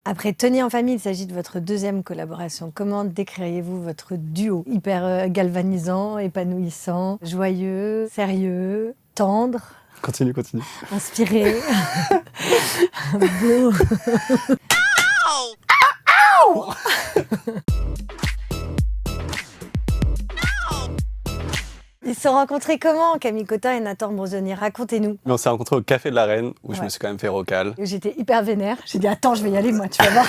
Après Tony en famille, il s'agit de votre deuxième collaboration. Comment décririez-vous votre duo? Hyper galvanisant, épanouissant, joyeux, sérieux, tendre, Continue. inspiré, beau. Ils se sont rencontrés comment, Camille Cotin et Nathan Ambrosoni? Racontez-nous. Mais on s'est rencontrés au Café de la Reine, où je Ouais. me suis quand même fait recal. J'étais hyper vénère. J'ai dit attends, je vais y aller moi, tu vas voir.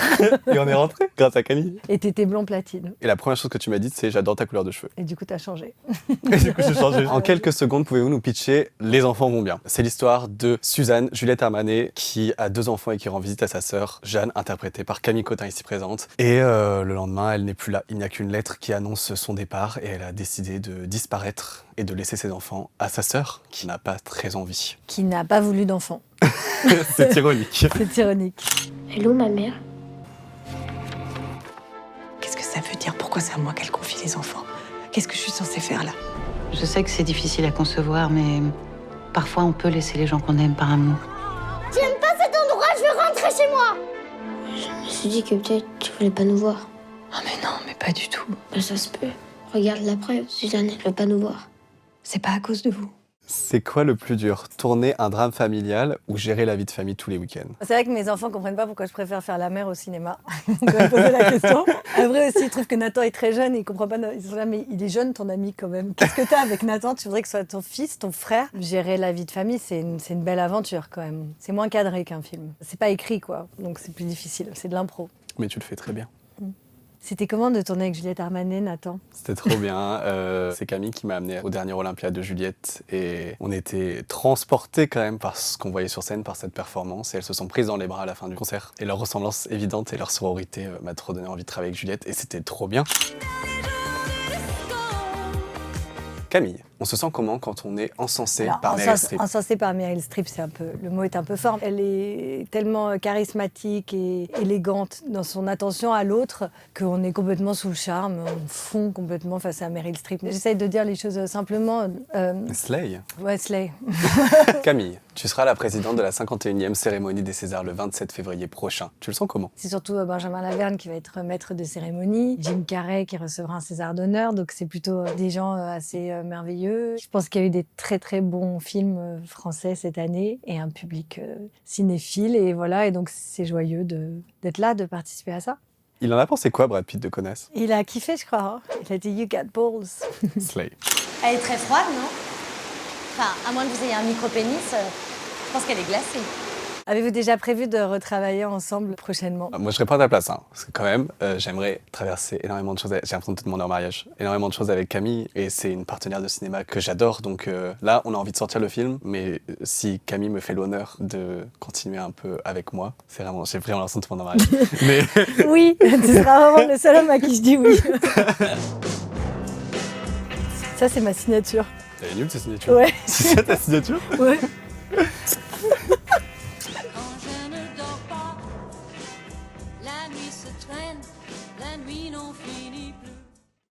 Et on est rentrés, grâce à Camille. Et t'étais blond platine. Et la première chose que tu m'as dit, c'est j'adore ta couleur de cheveux. Et du coup, t'as changé. Et du coup, j'ai changé. En quelques secondes, pouvez-vous nous pitcher Les enfants vont bien? C'est l'histoire de Suzanne, Juliette Armanet, qui a 2 enfants et qui rend visite à sa sœur, Jeanne, interprétée par Camille Cotin, ici présente. Et le lendemain, elle n'est plus là. Il n'y a qu'une lettre qui annonce son départ et elle a décidé de disparaître et de laisser ses enfants à sa sœur, qui n'a pas très envie. Qui n'a pas voulu d'enfant. C'est ironique. C'est ironique. Hello, ma mère. Qu'est-ce que ça veut dire? Pourquoi c'est à moi qu'elle confie les enfants? Qu'est-ce que je suis censée faire là? Je sais que c'est difficile à concevoir, mais parfois on peut laisser les gens qu'on aime par amour. J'aime pas cet endroit, je veux rentrer chez moi. Je me suis dit que peut-être tu voulais pas nous voir. Oh mais non, mais pas du tout. Ben, ça se peut. Regarde la preuve, Suzanne, elle veut pas nous voir. C'est pas à cause de vous. C'est quoi le plus dur? Tourner un drame familial ou gérer la vie de famille tous les week-ends? C'est vrai que mes enfants comprennent pas pourquoi je préfère faire la mère au cinéma. On peut me poser la question. Après aussi, ils trouvent que Nathan est très jeune et ils comprennent pas. Ils sont là, mais il est jeune ton ami quand même. Qu'est-ce que t'as avec Nathan? Tu voudrais que ce soit ton fils, ton frère? Gérer la vie de famille, c'est une belle aventure quand même. C'est moins cadré qu'un film. C'est pas écrit quoi, donc c'est plus difficile. C'est de l'impro. Mais tu le fais très bien. C'était comment de tourner avec Juliette Armanet, Nathan? C'était trop bien. C'est Camille qui m'a amené au dernier Olympia de Juliette et on était transportés quand même par ce qu'on voyait sur scène, par cette performance. Et elles se sont prises dans les bras à la fin du concert. Et leur ressemblance évidente et leur sororité m'a trop donné envie de travailler avec Juliette et c'était trop bien. Camille, on se sent comment quand on est encensé par Meryl Streep? Encensée par Meryl Streep, le mot est un peu fort. Elle est tellement charismatique et élégante dans son attention à l'autre qu'on est complètement sous le charme, on fond complètement face à Meryl Streep. J'essaye de dire les choses simplement. Slay. Ouais, Slay. Camille, tu seras la présidente de la 51e cérémonie des Césars le 27 février prochain. Tu le sens comment? C'est surtout Benjamin Laverne qui va être maître de cérémonie, Jim Carrey qui recevra un César d'honneur, donc c'est plutôt des gens assez merveilleux. Je pense qu'il y a eu des très très bons films français cette année et un public cinéphile et voilà, et donc c'est joyeux d'être là, de participer à ça. Il en a pensé quoi, Brad Pitt, de connasse? Il a kiffé, je crois. Hein. Il a dit You got balls. Slay. Elle est très froide, non? Enfin, à moins que vous ayez un micro-pénis, je pense qu'elle est glacée. Avez-vous déjà prévu de retravailler ensemble prochainement? Moi, je serais pas à ta place, hein, parce que quand même, j'aimerais traverser énormément de choses. J'ai l'impression de te demander en mariage. Énormément de choses avec Camille, et c'est une partenaire de cinéma que j'adore. Donc là, on a envie de sortir le film, mais si Camille me fait l'honneur de continuer un peu avec moi, j'ai vraiment l'impression de te demander en mariage. Mais Oui, tu seras vraiment le seul homme à qui je dis oui. Ça, c'est ma signature. elle est nulle, ta signature. Ouais. C'est ça ta signature? Ouais. Quand je ne dors pas, la nuit se traîne, la nuit n'en finit